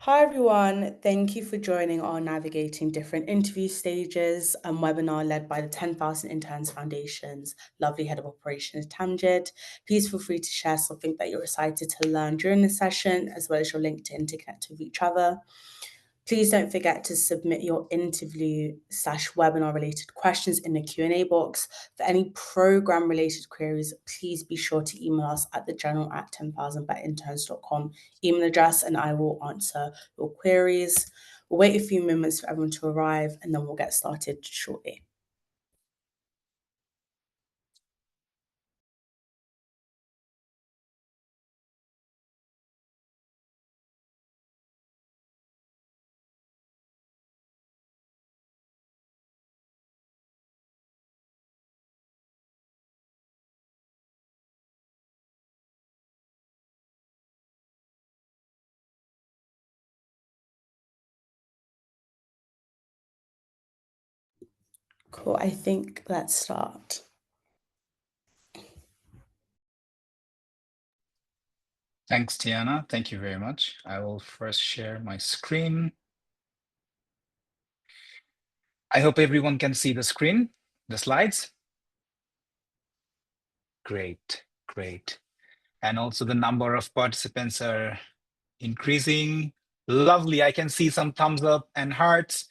Hi everyone, thank you for joining our Navigating Different Interview Stages webinar led by the 10,000 Interns Foundation's lovely Head of Operations, Tamjid. Please feel free to share something that you're excited to learn during the session, as well as your LinkedIn to connect with each other. Please don't forget to submit your interview/webinar related questions in the Q&A box. For any program related queries, please be sure to email us at the general@10,000betinterns.com email address and I will answer your queries. We'll wait a few moments for everyone to arrive and then we'll get started shortly. Cool, I think let's start. Thanks, Tiana. Thank you very much. I will first share my screen. I hope everyone can see the screen, the slides. Great, great. And also the number of participants are increasing. Lovely. I can see some thumbs up and hearts.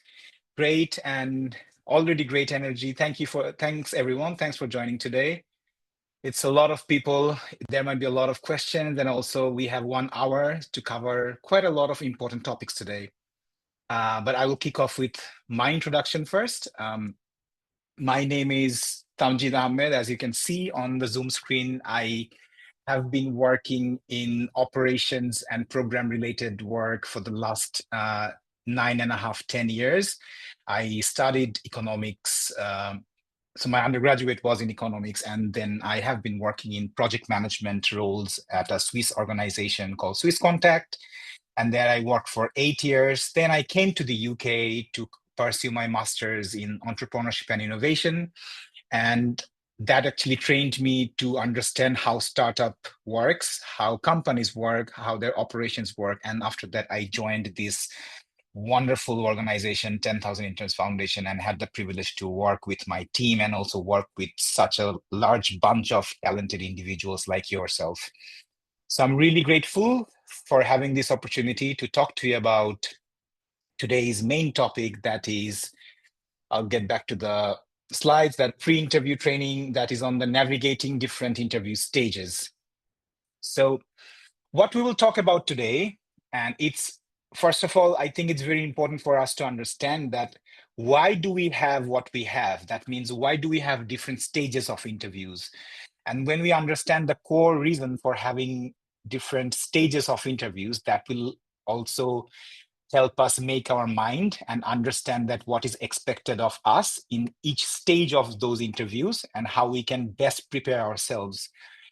Great, and already great energy. Thanks everyone. Thanks for joining today. It's a lot of people. There might be a lot of questions, and also we have 1 hour to cover quite a lot of important topics today. But I will kick off with my introduction first. My name is Tamjid Ahmed. As you can see on the Zoom screen, I have been working in operations and program-related work for the last 9.5, 10 years. I studied economics. So my undergraduate was in economics, and then I have been working in project management roles at a Swiss organization called Swiss Contact. And there I worked for 8 years. Then I came to the UK to pursue my master's in entrepreneurship and innovation. And that actually trained me to understand how startup works, how companies work, how their operations work. And after that, I joined this wonderful organization, 10,000 Interns Foundation, and had the privilege to work with my team and also work with such a large bunch of talented individuals like yourself. So I'm really grateful for having this opportunity to talk to you about today's main topic, that is, I'll get back to the slides, that pre-interview training that is on the navigating different interview stages. So what we will talk about today, and it's, first of all, I think it's very important for us to understand that why do we have what we have? That means, why do we have different stages of interviews? And when we understand the core reason for having different stages of interviews, that will also help us make our mind and understand that what is expected of us in each stage of those interviews and how we can best prepare ourselves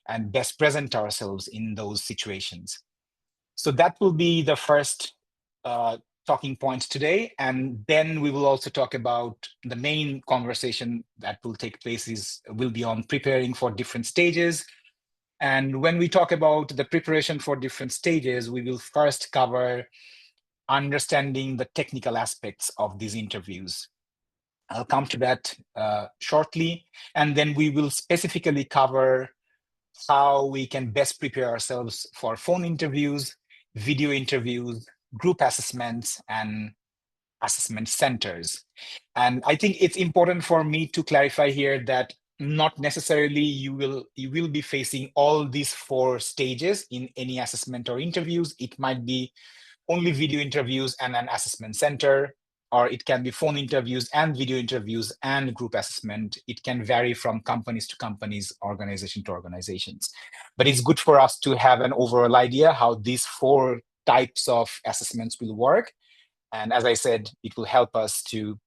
and best present ourselves in those situations. So that will be the first talking point today. And then we will also talk about the main conversation that will take place will be on preparing for different stages. And when we talk about the preparation for different stages, we will first cover understanding the technical aspects of these interviews. I'll come to that shortly. And then we will specifically cover how we can best prepare ourselves for phone interviews, video interviews, group assessments, and assessment centers. And I think it's important for me to clarify here that not necessarily you will be facing all these 4 stages in any assessment or interviews. It might be only video interviews and an assessment center, or it can be phone interviews and video interviews and group assessment. It can vary from companies to companies, organization to organizations. But it's good for us to have an overall idea how these 4 types of assessments will work. And as I said, it will help us to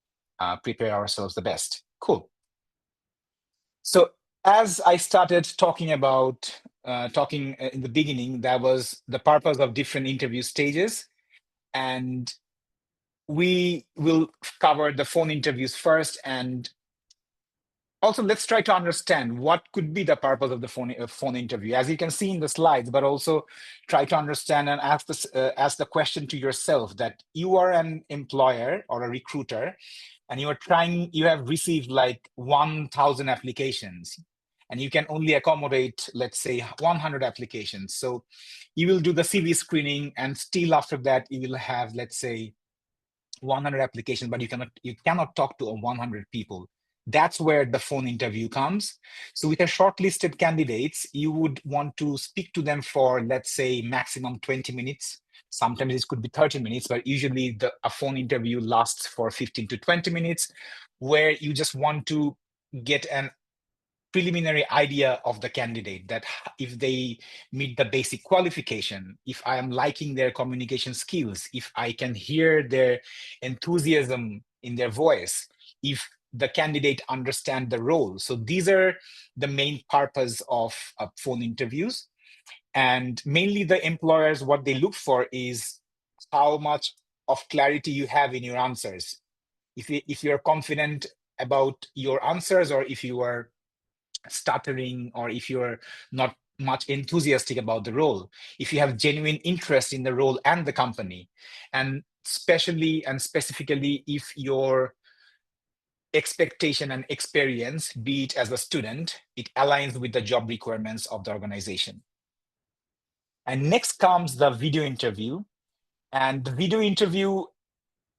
prepare ourselves the best. Cool. So as I started talking about, in the beginning, that was the purpose of different interview stages. And we will cover the phone interviews first. And also, let's try to understand what could be the purpose of the phone interview, as you can see in the slides, but also try to understand and ask the question to yourself that you are an employer or a recruiter, and you have received like 1,000 applications, and you can only accommodate, let's say, 100 applications. So you will do the CV screening, and still after that, you will have, let's say, 100 applications, but you cannot talk to 100 people. That's where the phone interview comes. So with a shortlisted candidates, you would want to speak to them for, let's say, maximum 20 minutes. Sometimes it could be 30 minutes, but usually a phone interview lasts for 15 to 20 minutes, where you just want to get an preliminary idea of the candidate, that if they meet the basic qualification, if I am liking their communication skills, if I can hear their enthusiasm in their voice, if the candidate understand the role. So these are the main purpose of phone interviews. And mainly the employers, what they look for is how much of clarity you have in your answers. If you're confident about your answers, or if you are stuttering, or if you're not much enthusiastic about the role, if you have genuine interest in the role and the company, and especially and specifically if your expectation and experience, be it as a student, it aligns with the job requirements of the organization. And next comes the video interview. And the video interview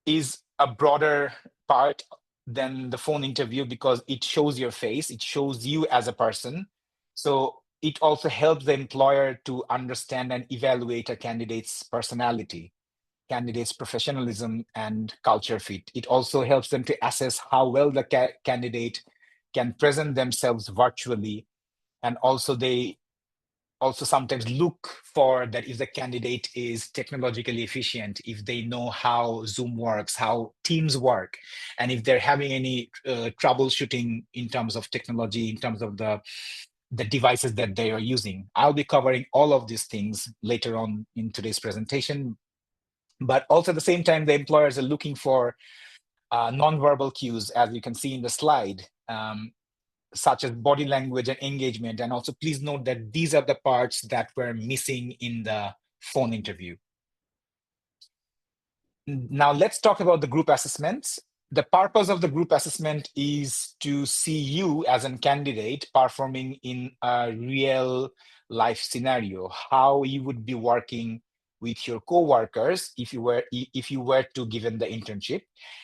is a broader part than the phone interview, because it shows your face, it shows you as a person. So it also helps the employer to understand and evaluate a candidate's personality, candidate's professionalism, and culture fit. It also helps them to assess how well the candidate can present themselves virtually. And also they also sometimes look for that if the candidate is technologically efficient, if they know how Zoom works, how Teams work, and if they're having any troubleshooting in terms of technology, in terms of the devices that they are using. I'll be covering all of these things later on in today's presentation. But also at the same time, the employers are looking for nonverbal cues, as you can see in the slide. Such as body language and engagement. And also please note that these are the parts that were missing in the phone interview. Now let's talk about the group assessments. The purpose of the group assessment is to see you as a candidate performing in a real life scenario, how you would be working with your co-workers if you were to given the internship.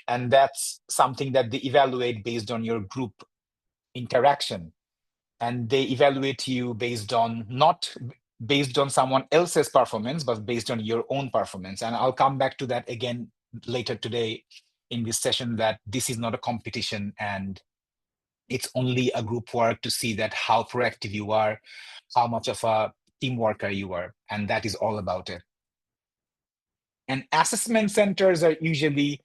And that's something that they evaluate based on your group interaction. And they evaluate you based on, not based on someone else's performance, but based on your own performance. And I'll come back to that again later today in this session, that this is not a competition, and it's only a group work to see that how proactive you are, how much of a team worker you are, and that is all about it. And assessment centers are usually,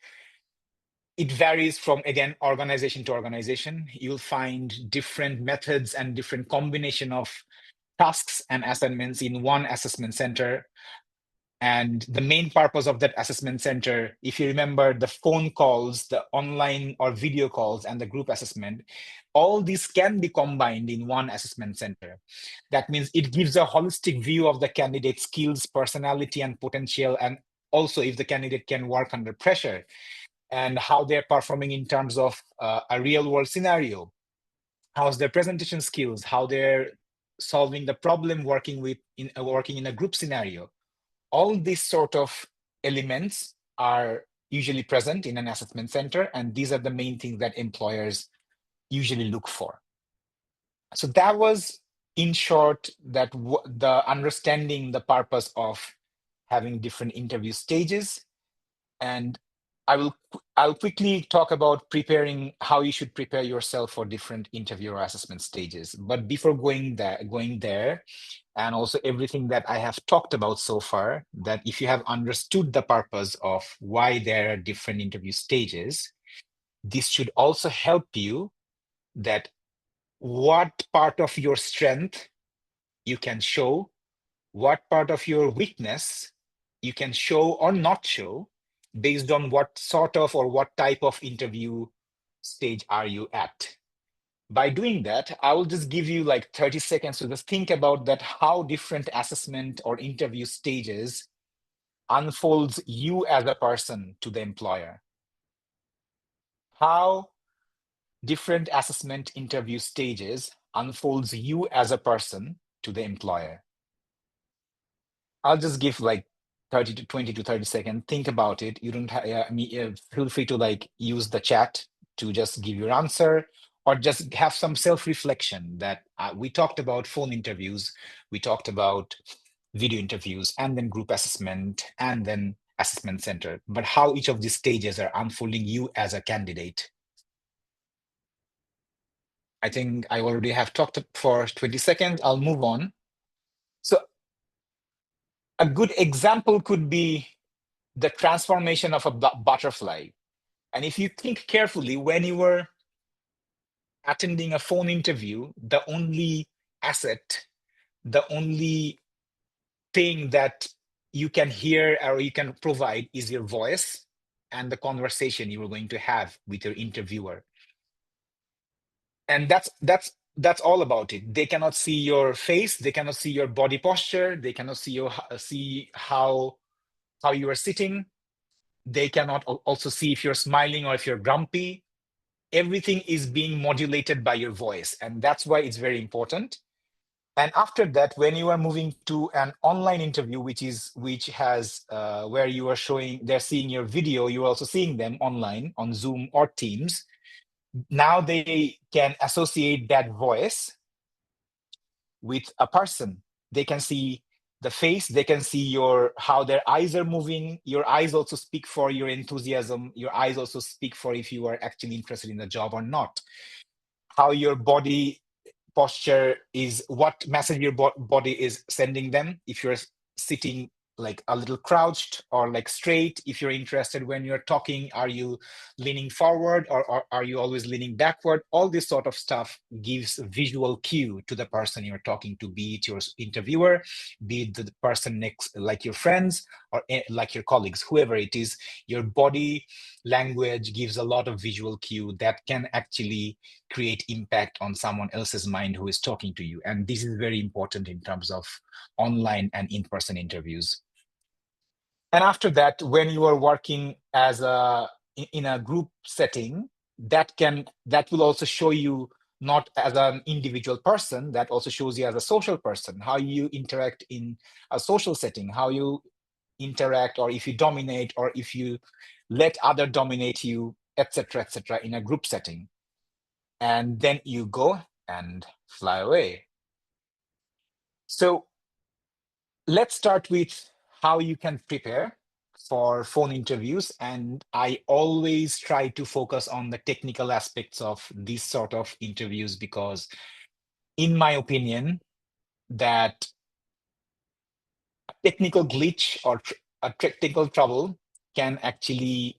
it varies from, again, organization to organization. You'll find different methods and different combination of tasks and assignments in one assessment center. And the main purpose of that assessment center, if you remember the phone calls, the online or video calls, and the group assessment, all these can be combined in one assessment center. That means it gives a holistic view of the candidate's skills, personality, and potential, and also if the candidate can work under pressure, and how they're performing in terms of a real world scenario, how's their presentation skills, how they're solving the problem working in a group scenario. All these sort of elements are usually present in an assessment center, and these are the main things that employers usually look for. So that was, in short, that the understanding the purpose of having different interview stages. And I'll quickly talk about preparing, how you should prepare yourself for different interview or assessment stages. But before going there, and also everything that I have talked about so far, that if you have understood the purpose of why there are different interview stages, this should also help you that what part of your strength you can show, what part of your weakness you can show or not show, based on what sort of or what type of interview stage are you at. By doing that, I will just give you like 30 seconds to just think about that, how different assessment or interview stages unfolds you as a person to the employer. How different assessment interview stages unfolds you as a person to the employer. I'll just give like 30 to 20 to 30 seconds. Think about it. You don't have, feel free to like use the chat to just give your answer, or just have some self-reflection that we talked about phone interviews, we talked about video interviews, and then group assessment, and then assessment center. But how each of these stages are unfolding you as a candidate. I think I already have talked for 20 seconds. I'll move on. So a good example could be the transformation of a butterfly. And if you think carefully, when you were attending a phone interview, the only asset, the only thing that you can hear or you can provide is your voice and the conversation you were going to have with your interviewer. And that's all about it. They cannot see your face, they cannot see your body posture, they cannot see how you are sitting. They cannot also see if you're smiling or if you're grumpy. Everything is being modulated by your voice, and that's why it's very important. And after that, when you are moving to an online interview, which has where you are showing, they're seeing your video, you're also seeing them online on Zoom or Teams. Now they can associate that voice with a person. They can see the face, they can see how their eyes are moving. Your eyes also speak for your enthusiasm. Your eyes also speak for if you are actually interested in the job or not. How your body posture is, what message your body is sending them. If you're sitting like a little crouched or like straight, if you're interested when you're talking, are you leaning forward or are you always leaning backward? All this sort of stuff gives visual cue to the person you're talking to, be it your interviewer, be it the person next, like your friends or like your colleagues, whoever it is. Your body language gives a lot of visual cue that can actually create impact on someone else's mind who is talking to you. And this is very important in terms of online and in-person interviews. And after that, when you are working in a group setting, that will also show you not as an individual person, that also shows you as a social person, how you interact in a social setting, how you interact, or if you dominate, or if you let other dominate you, etc., etc., in a group setting. And then you go and fly away. So let's start with how you can prepare for phone interviews. And I always try to focus on the technical aspects of these sort of interviews, because in my opinion, that a technical glitch or a technical trouble can actually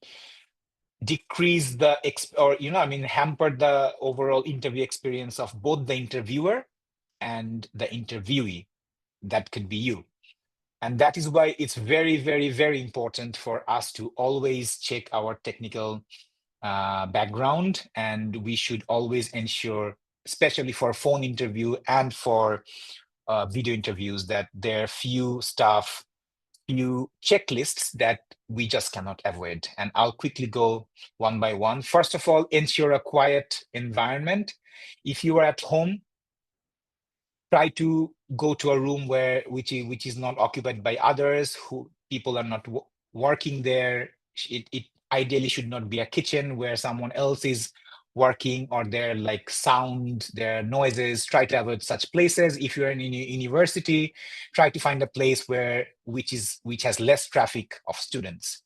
decrease hamper the overall interview experience of both the interviewer and the interviewee. That could be you. And that is why it's very, very, very important for us to always check our technical background. And we should always ensure, especially for phone interview and for video interviews, that there are few checklists that we just cannot avoid. And I'll quickly go one by one. First of all, ensure a quiet environment. If you are at home, try to go to a room which is not occupied by others, who people are not working there. It ideally should not be a kitchen where someone else is working, or there like sound, there are noises. Try to avoid such places. If you're in a university, try to find a place which has less traffic of students.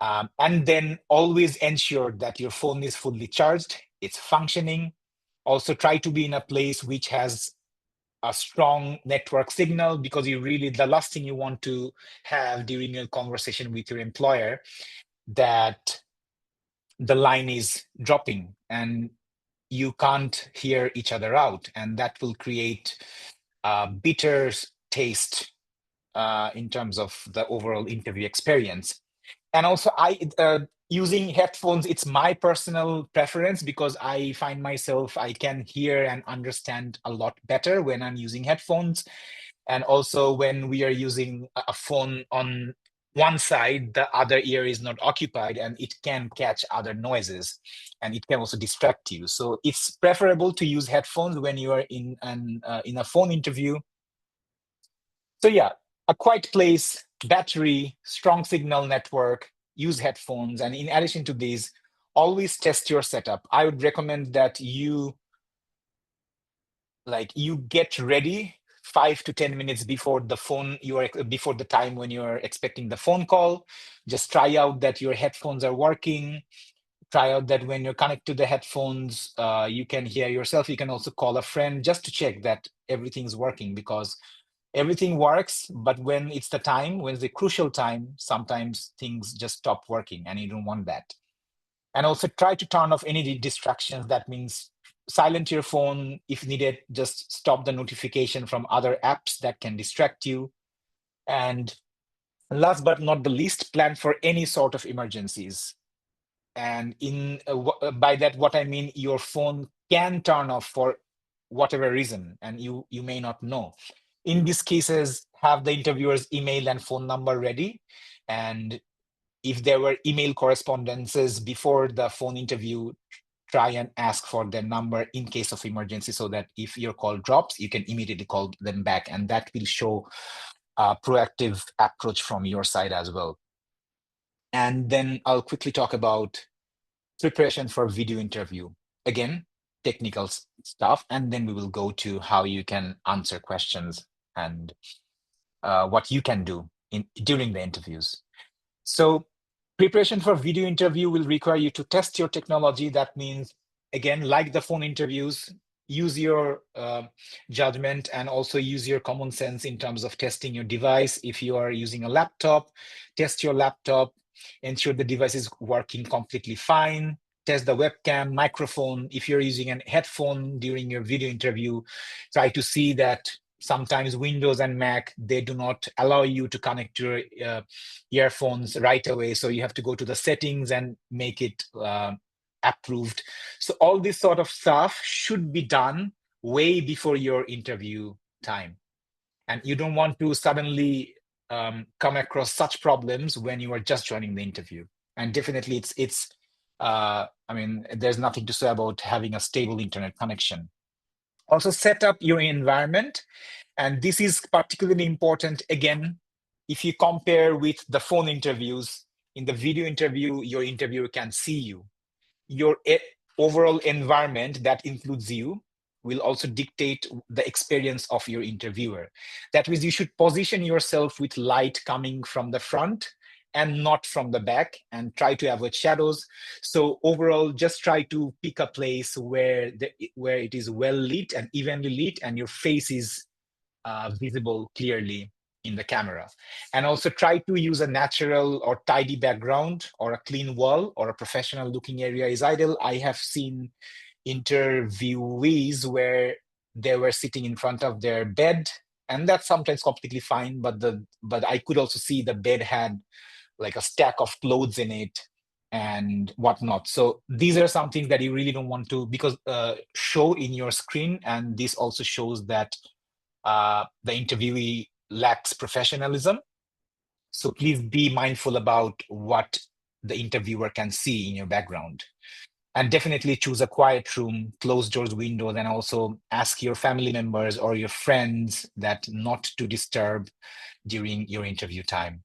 And then always ensure that your phone is fully charged, it's functioning. Also try to be in a place which has a strong network signal, because the last thing you want to have during a conversation with your employer, that the line is dropping and you can't hear each other out, and that will create a bitter taste in terms of the overall interview experience. And also using headphones, it's my personal preference because I find myself, I can hear and understand a lot better when I'm using headphones. And also when we are using a phone on one side, the other ear is not occupied and it can catch other noises and it can also distract you. So it's preferable to use headphones when you are in a phone interview. So yeah, a quiet place, battery, strong signal network, use headphones. And in addition to these, always test your setup. I would recommend that you get ready 5 to 10 minutes before before the time when you're expecting the phone call. Just try out that your headphones are working. Try out that when you're connected to the headphones, you can hear yourself. You can also call a friend just to check that everything's working, because everything works, but when it's the crucial time, sometimes things just stop working and you don't want that. And also try to turn off any distractions. That means silent your phone if needed, just stop the notification from other apps that can distract you. And last but not the least, plan for any sort of emergencies. And by that, what I mean, your phone can turn off for whatever reason, and you may not know. In these cases, have the interviewer's email and phone number ready. And if there were email correspondences before the phone interview, try and ask for their number in case of emergency, so that if your call drops, you can immediately call them back. And that will show a proactive approach from your side as well. And then I'll quickly talk about preparation for video interview. Again, technical stuff, and then we will go to how you can answer questions and what you can do during the interviews. So preparation for video interview will require you to test your technology. That means, again, like the phone interviews, use your judgment and also use your common sense in terms of testing your device. If you are using a laptop, test your laptop, ensure the device is working completely fine. Test the webcam, microphone. If you're using a headphone during your video interview, try to see that sometimes Windows and Mac, they do not allow you to connect your earphones right away. So you have to go to the settings and make it approved. So all this sort of stuff should be done way before your interview time. And you don't want to suddenly come across such problems when you are just joining the interview. And definitely there's nothing to say about having a stable internet connection. Also set up your environment. And this is particularly important, again, if you compare with the phone interviews. In the video interview, your interviewer can see you. Your overall environment, that includes you, will also dictate the experience of your interviewer. That means you should position yourself with light coming from the front and not from the back, and try to avoid shadows. So overall, just try to pick a place where it is well lit and evenly lit, and your face is visible clearly in the camera. And also try to use a natural or tidy background, or a clean wall, or a professional looking area is ideal. I have seen interviewees where they were sitting in front of their bed, and that's sometimes completely fine, but I could also see the bed had like a stack of clothes in it and whatnot. So these are some things that you really don't want to show in your screen, and this also shows that the interviewee lacks professionalism. So please be mindful about what the interviewer can see in your background. And definitely choose a quiet room, close doors, windows, and also ask your family members or your friends that not to disturb during your interview time.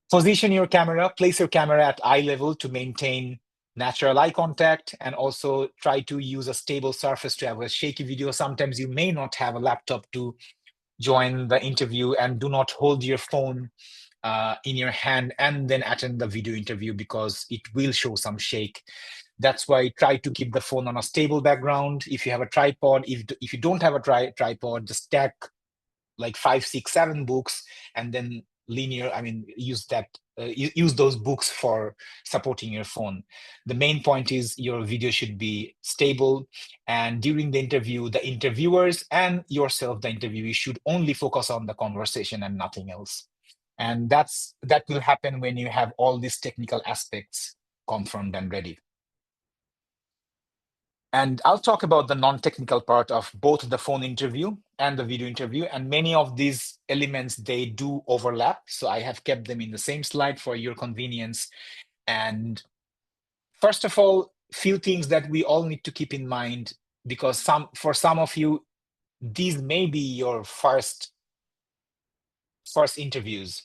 Position your camera, place your camera at eye level to maintain natural eye contact, and also try to use a stable surface to have a shaky video. Sometimes you may not have a laptop to join the interview, and do not hold your phone in your hand and then attend the video interview, because it will show some shake. That's why try to keep the phone on a stable background. If you have a tripod, if you don't have a tripod, just stack like 5, 6, 7 books, and then use those books for supporting your phone. The main point is your video should be stable, and during the interview, the interviewers and yourself, the interviewee, should only focus on the conversation and nothing else. And that will happen when you have all these technical aspects confirmed and ready. And I'll talk about the non-technical part of both the phone interview and the video interview. And many of these elements, they do overlap. So I have kept them in the same slide for your convenience. And first of all, few things that we all need to keep in mind, because for some of you, these may be your first interviews.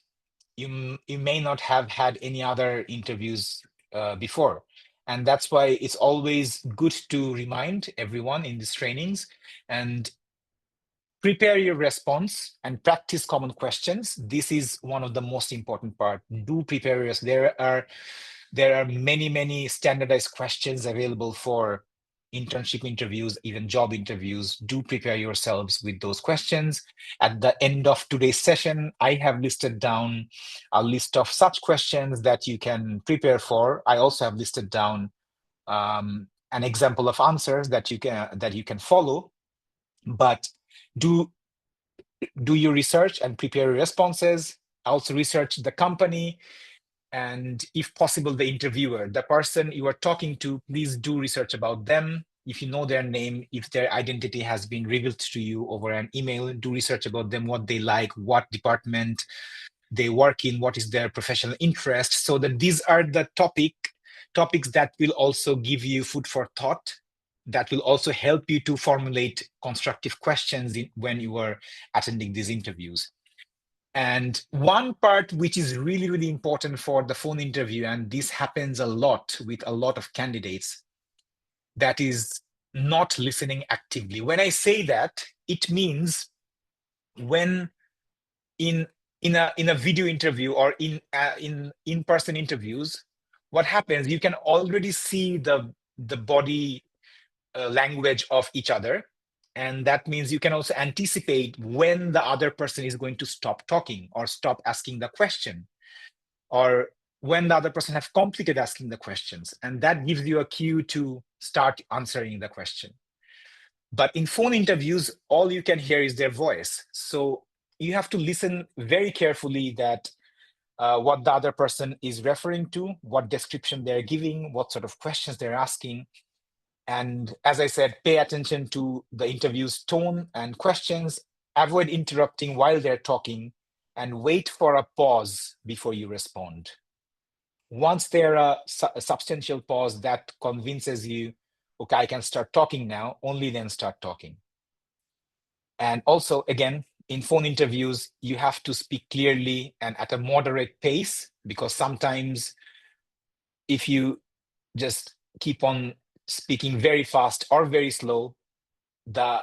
You may not have had any other interviews before. And that's why it's always good to remind everyone in these trainings and prepare your response and practice common questions. This is one of the most important part. Do prepare yours. There are many standardized questions available for internship interviews, even job interviews. Do prepare yourselves with those questions. At the end of today's session, I have listed down a list of such questions that you can prepare for. I also have listed down an example of answers that you can follow. But do your research and prepare your responses. Also research the company, and if possible, the interviewer, the person you are talking to. Please do research about them. If you know their name, if their identity has been revealed to you over an email, do research about them, what they like, what department they work in, what is their professional interest, so that these are the topics that will also give you food for thought, that will also help you to formulate constructive questions when you are attending these interviews. And one part which is really, really important for the phone interview, and this happens a lot with a lot of candidates, that is not listening actively. When I say that, it means when in a video interview or in-person interviews, what happens, you can already see the body language of each other. And that means you can also anticipate when the other person is going to stop talking or stop asking the question, or when the other person have completed asking the questions. And that gives you a cue to start answering the question. But in phone interviews, all you can hear is their voice. So you have to listen very carefully that what the other person is referring to, what description they're giving, what sort of questions they're asking. And as I said, pay attention to the interview's tone and questions, avoid interrupting while they're talking, and wait for a pause before you respond. Once there are a substantial pause that convinces you, okay, I can start talking now, only then start talking. And also, again, in phone interviews, you have to speak clearly and at a moderate pace, because sometimes if you just keep on speaking very fast or very slow, the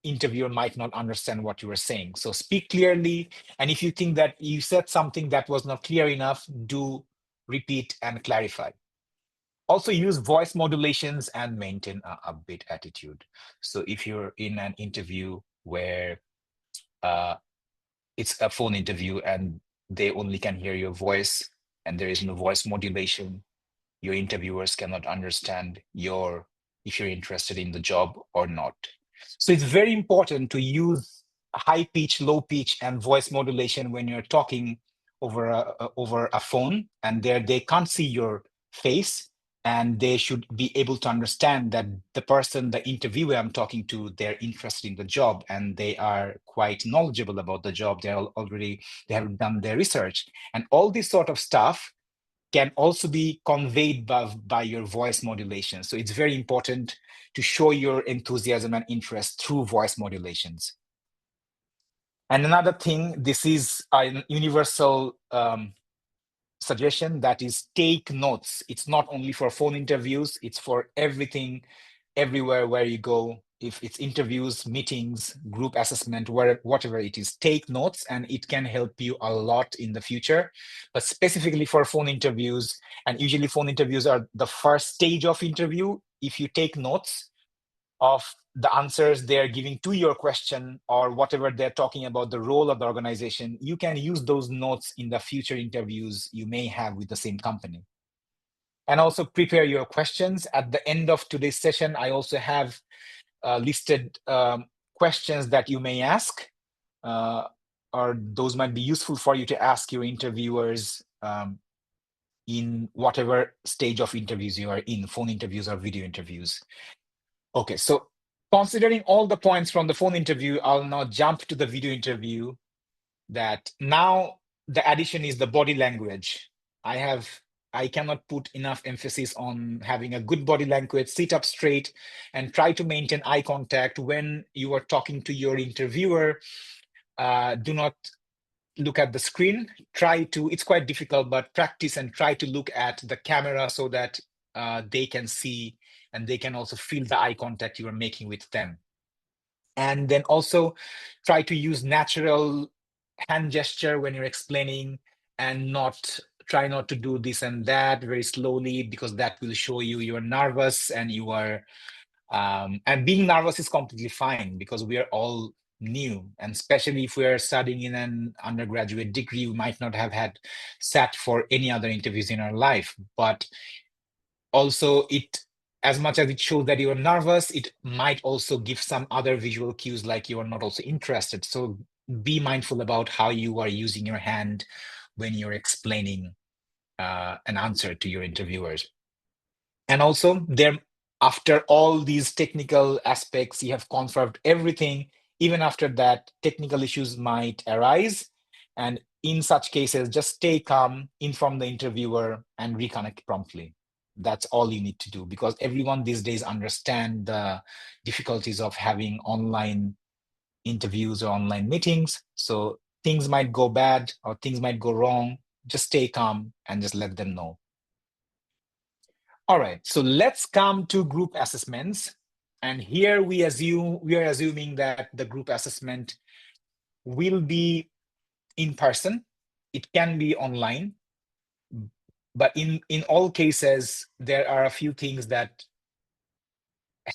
interviewer might not understand what you are saying. So speak clearly. And if you think that you said something that was not clear enough, do repeat and clarify. Also use voice modulations and maintain a upbeat attitude. So if you're in an interview where it's a phone interview and they only can hear your voice and there is no voice modulation, your interviewers cannot understand if you're interested in the job or not. So it's very important to use high pitch, low pitch, and voice modulation when you're talking over a phone, and they can't see your face, and they should be able to understand that the interviewer I'm talking to, they're interested in the job and they are quite knowledgeable about the job. They have done their research, and all this sort of stuff can also be conveyed by your voice modulation. So it's very important to show your enthusiasm and interest through voice modulations. And another thing, this is a universal suggestion, that is take notes. It's not only for phone interviews, it's for everything, everywhere where you go. If it's interviews, meetings, group assessment, whatever it is, take notes, and it can help you a lot in the future. But specifically for phone interviews, and usually phone interviews are the first stage of interview, if you take notes of the answers they're giving to your question or whatever they're talking about the role of the organization, you can use those notes in the future interviews you may have with the same company. And also prepare your questions. At the end of today's session, I also have listed questions that you may ask. or those might be useful for you to ask your interviewers in whatever stage of interviews you are in, phone interviews or video interviews. Okay, so considering all the points from the phone interview, I'll now jump to the video interview. That now the addition is the body language. I cannot put enough emphasis on having a good body language. Sit up straight and try to maintain eye contact when you are talking to your interviewer. Do not look at the screen. It's quite difficult, but practice and try to look at the camera so that they can see and they can also feel the eye contact you are making with them. And then also try to use natural hand gesture when you're explaining, and try not to do this and that very slowly, because that will show you're nervous and you are and being nervous is completely fine, because we are all new, and especially if we are studying in an undergraduate degree, we might not have had sat for any other interviews in our life. But also, as much as it shows that you are nervous, it might also give some other visual cues like you are not also interested. So be mindful about how you are using your hand when you're explaining an answer to your interviewers. And also, after all these technical aspects, you have confirmed everything. Even after that, technical issues might arise. And in such cases, just stay calm, inform the interviewer, and reconnect promptly. That's all you need to do, because everyone these days understand the difficulties of having online interviews or online meetings. So things might go bad or things might go wrong. Just stay calm and just let them know. All right, so let's come to group assessments. And here we are assuming that the group assessment will be in person. It can be online. But in all cases, there are a few things that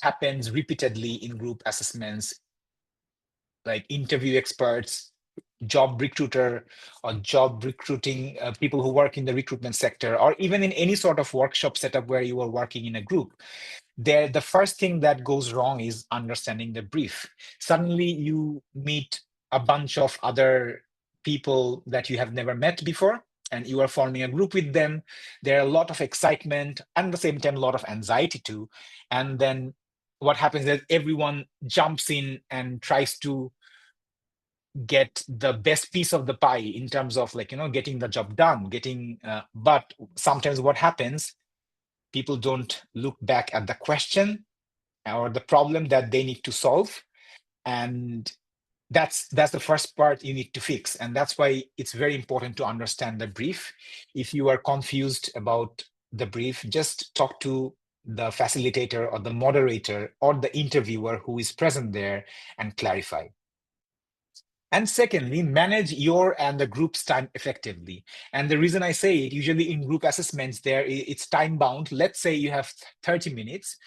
happens repeatedly in group assessments, like interview experts, job recruiter, or job recruiting people who work in the recruitment sector, or even in any sort of workshop setup where you are working in a group. The first thing that goes wrong is understanding the brief. Suddenly you meet a bunch of other people that you have never met before, and you are forming a group with them. There are a lot of excitement and at the same time a lot of anxiety too. And then what happens is everyone jumps in and tries to get the best piece of the pie in terms of, like, getting the job done, but sometimes what happens, people don't look back at the question or the problem that they need to solve. And that's the first part you need to fix. And that's why it's very important to understand the brief. If you are confused about the brief, just talk to the facilitator or the moderator or the interviewer who is present there and clarify. And secondly, manage your and the group's time effectively. And the reason I say it, usually in group assessments, it's time bound. Let's say you have 30 minutes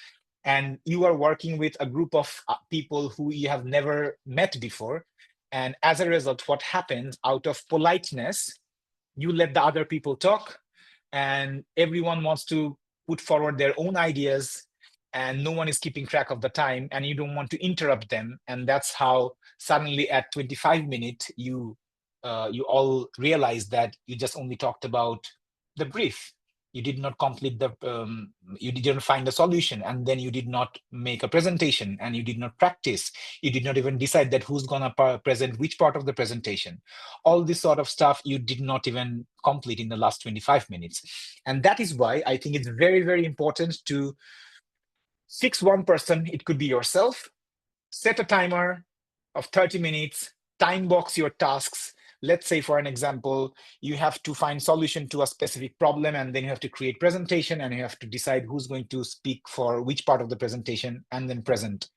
and you are working with a group of people who you have never met before. And as a result, what happens, out of politeness, you let the other people talk, and everyone wants to put forward their own ideas, and no one is keeping track of the time, and you don't want to interrupt them. And that's how suddenly at 25 minutes, you all realize that you just only talked about the brief. You did not complete you didn't find a solution, and then you did not make a presentation, and you did not practice. You did not even decide that who's gonna present which part of the presentation. All this sort of stuff you did not even complete in the last 25 minutes. And that is why I think it's very, very important to fix one person. It could be yourself. Set a timer of 30 minutes, time box your tasks. Let's say, for an example, you have to find solution to a specific problem, and then you have to create presentation, and you have to decide who's going to speak for which part of the presentation, and then present.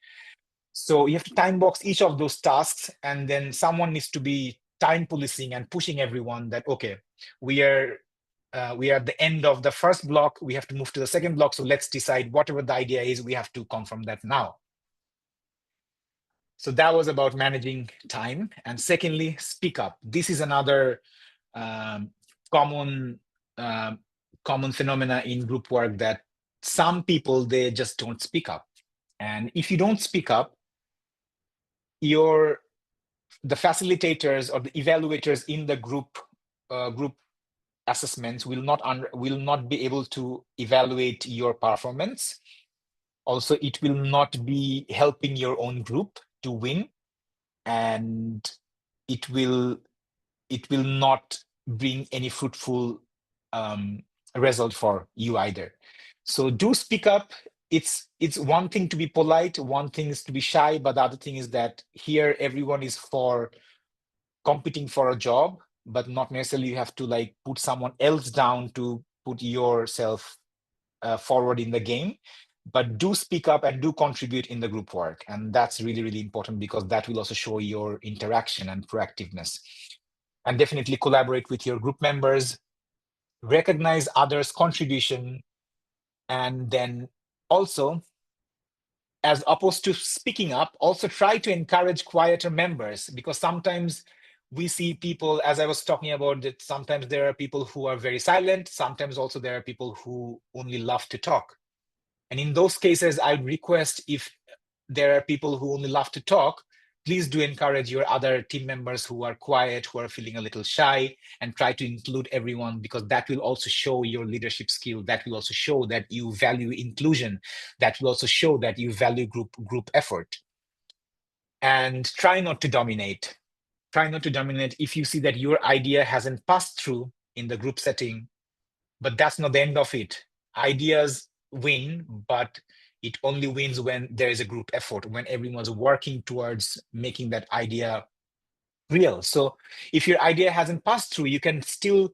So you have to time box each of those tasks, and then someone needs to be time policing and pushing everyone that, okay, we are at the end of the first block, we have to move to the second block, so let's decide whatever the idea is, we have to confirm that now. So that was about managing time. And secondly, speak up. This is another common phenomena in group work, that some people, they just don't speak up. And if you don't speak up, your the facilitators or the evaluators in the group assessments will not be able to evaluate your performance. Also, it will not be helping your own group to win, and it will not bring any fruitful result for you either. So do speak up. It's one thing to be polite, one thing is to be shy, but the other thing is that here everyone is for competing for a job, but not necessarily you have to like put someone else down to put yourself forward in the game. But do speak up and do contribute in the group work. And that's really, really important, because that will also show your interaction and proactiveness. And definitely collaborate with your group members, recognize others' contribution, and then also, as opposed to speaking up, also try to encourage quieter members, because sometimes we see people, as I was talking about, that sometimes there are people who are very silent, sometimes also there are people who only love to talk. And in those cases, I request, if there are people who only love to talk, please do encourage your other team members who are quiet, who are feeling a little shy, and try to include everyone, because that will also show your leadership skill. That will also show that you value inclusion. That will also show that you value group effort. And try not to dominate. Try not to dominate. If you see that your idea hasn't passed through in the group setting, but that's not the end of it. Ideas win, but it only wins when there is a group effort, when everyone's working towards making that idea real. So if your idea hasn't passed through, you can still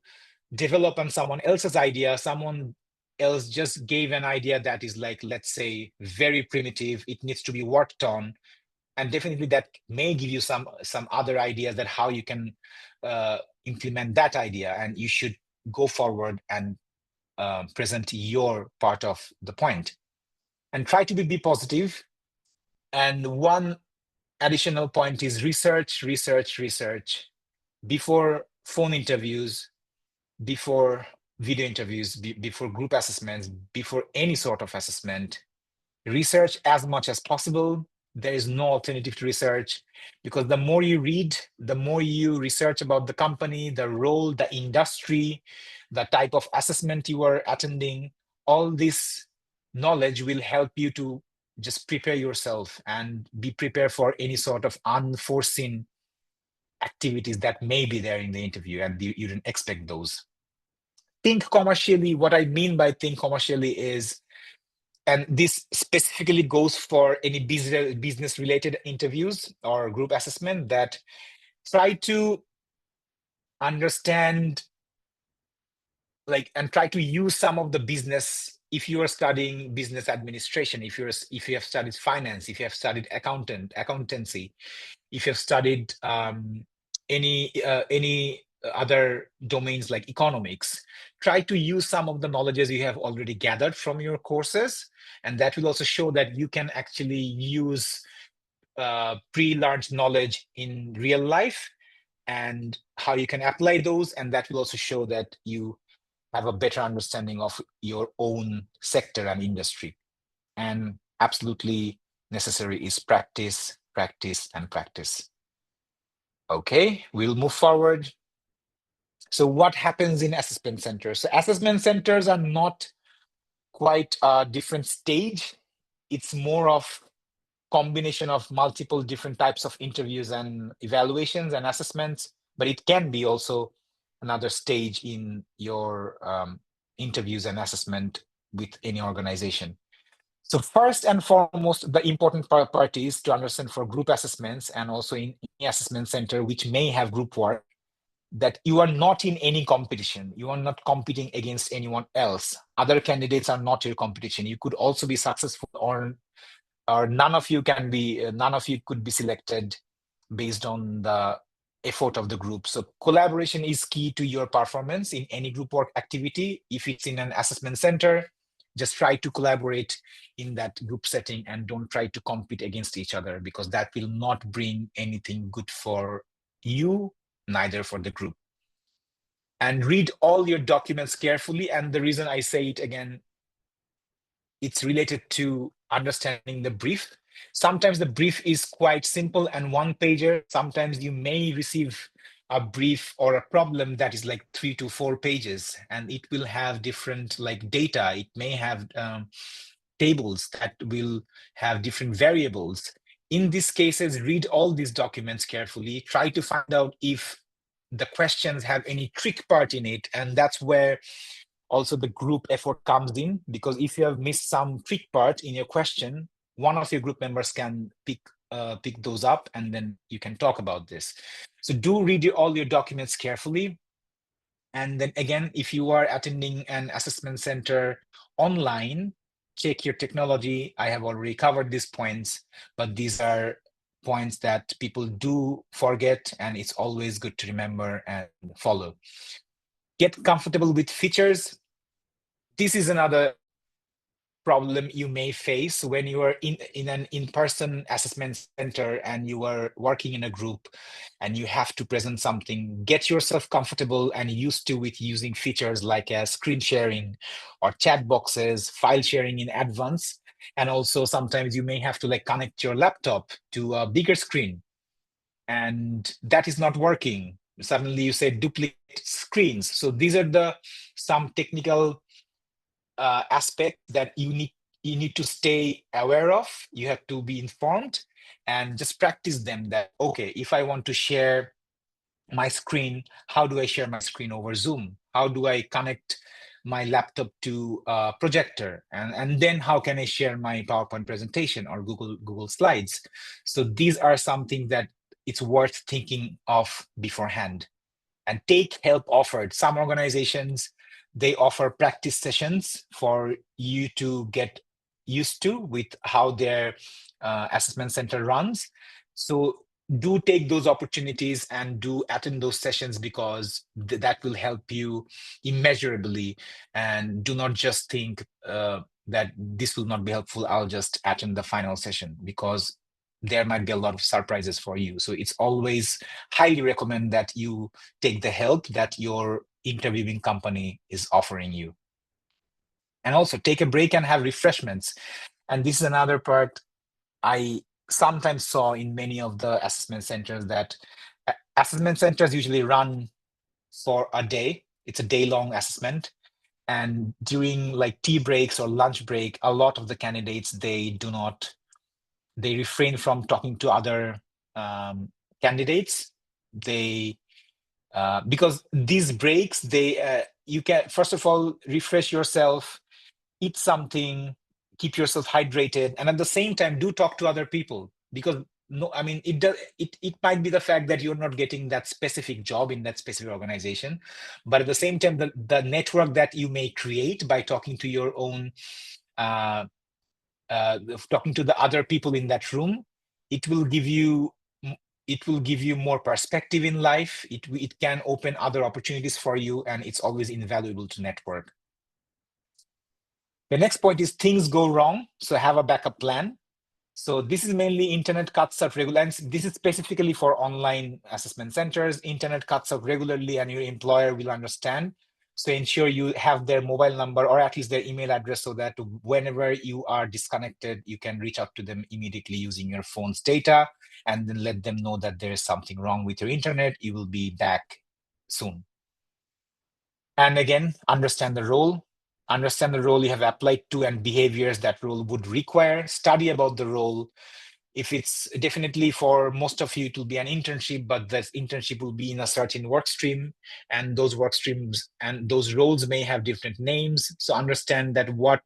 develop on someone else's idea. Someone else just gave an idea that is like, let's say, very primitive. It needs to be worked on. And definitely that may give you some other ideas that how you can implement that idea. And you should go forward and present your part of the point, and try to be positive. And one additional point is research before phone interviews, before video interviews, before group assessments, before any sort of assessment. Research as much as possible. There is no alternative to research, because the more you read, the more you research about the company, the role, the industry, the type of assessment you are attending, all this knowledge will help you to just prepare yourself and be prepared for any sort of unforeseen activities that may be there in the interview, and you didn't expect those. Think commercially. What I mean by think commercially is, and this specifically goes for any business related interviews or group assessment, that try to understand and try to use some of the business. If you are studying business administration, if you have studied finance, if you have studied accountancy, if you have studied any other domains like economics, try to use some of the knowledges you have already gathered from your courses, and that will also show that you can actually use pre-learned knowledge in real life, and how you can apply those, and that will also show that you have a better understanding of your own sector and industry. And absolutely necessary is practice, practice, and practice. Okay, we'll move forward. So what happens in assessment centers? So assessment centers are not quite a different stage. It's more of combination of multiple different types of interviews and evaluations and assessments, but it can be also another stage in your interviews and assessment with any organization. So first and foremost, the important part is to understand for group assessments, and also in any assessment center which may have group work, that you are not in any competition. You are not competing against anyone else. Other candidates are not your competition. You could also be successful, or none of you could be selected based on the effort of the group. So collaboration is key to your performance in any group work activity. If it's in an assessment center, just try to collaborate in that group setting, and don't try to compete against each other, because that will not bring anything good for you, neither for the group. And read all your documents carefully. And the reason I say it again, it's related to understanding the brief. Sometimes the brief is quite simple and one pager. Sometimes you may receive a brief or a problem that is like 3 to 4 pages, and it will have different like data. It may have tables that will have different variables. In these cases, read all these documents carefully. Try to find out if the questions have any trick part in it, and that's where also the group effort comes in, because if you have missed some trick part in your question, one of your group members can pick those up, and then you can talk about this. So do read all your documents carefully. And then again, if you are attending an assessment center online, check your technology. I have already covered these points, but these are points that people do forget, and it's always good to remember and follow. Get comfortable with features. This is another problem you may face when you are in an in-person assessment center and you are working in a group and you have to present something. Get yourself comfortable and used to with using features like screen sharing or chat boxes, file sharing in advance. And also sometimes you may have to like connect your laptop to a bigger screen, and that is not working. Suddenly you say duplicate screens. So these are the some technical aspect that you need to stay aware of. You have to be informed and just practice them. That okay, if I want to share my screen, how do I share my screen over Zoom? How do I connect my laptop to a projector? And then how can I share my PowerPoint presentation or Google Slides? So these are something that it's worth thinking of beforehand. And take help offered. Some organizations, they offer practice sessions for you to get used to with how their assessment center runs. So do take those opportunities and do attend those sessions, because that will help you immeasurably. And do not just think that this will not be helpful, I'll just attend the final session, because there might be a lot of surprises for you. So it's always highly recommend that you take the help that your interviewing company is offering you. And also take a break and have refreshments. And this is another part I sometimes saw in many of the assessment centers, that assessment centers usually run for a day. It's a day-long assessment. And during like tea breaks or lunch break, a lot of the candidates, they refrain from talking to other candidates. They because these breaks, you can first of all refresh yourself, eat something, keep yourself hydrated, and at the same time do talk to other people. Because no, I mean, it might be the fact that you're not getting that specific job in that specific organization, but at the same time, the network that you may create by talking to your own uh, talking to the other people in that room, it will give you more perspective in life. It can open other opportunities for you, and it's always invaluable to network. The next point is things go wrong, so have a backup plan. So this is mainly internet cuts out regularly. This is specifically for online assessment centers. Internet cuts out regularly, and your employer will understand. So ensure you have their mobile number or at least their email address, so that whenever you are disconnected, you can reach out to them immediately using your phone's data, and then let them know that there is something wrong with your internet. You will be back soon. And again, understand the role. Understand the role you have applied to and behaviors that role would require. Study about the role. If it's definitely for most of you, it will be an internship, but that internship will be in a certain work stream, and those work streams and those roles may have different names. So understand that what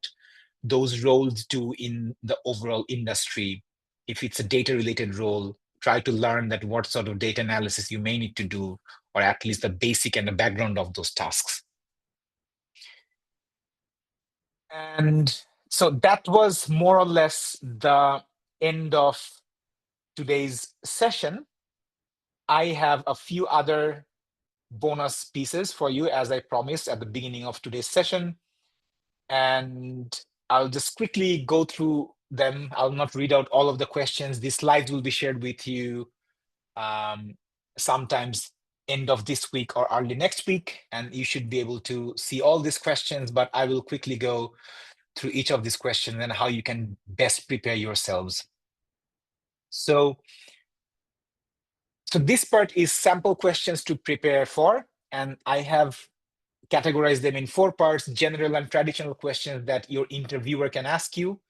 those roles do in the overall industry. If it's a data related role, try to learn that what sort of data analysis you may need to do, or at least the basic and the background of those tasks. And so that was more or less the end of today's session. I have a few other bonus pieces for you, as I promised at the beginning of today's session. And I'll just quickly go through them. I'll not read out all of the questions. These slides will be shared with you sometimes end of this week or early next week. And you should be able to see all these questions, but I will quickly go through each of these questions and how you can best prepare yourselves. So this part is sample questions to prepare for, and I have categorized them in 4 parts: general and traditional questions that your interviewer can ask you,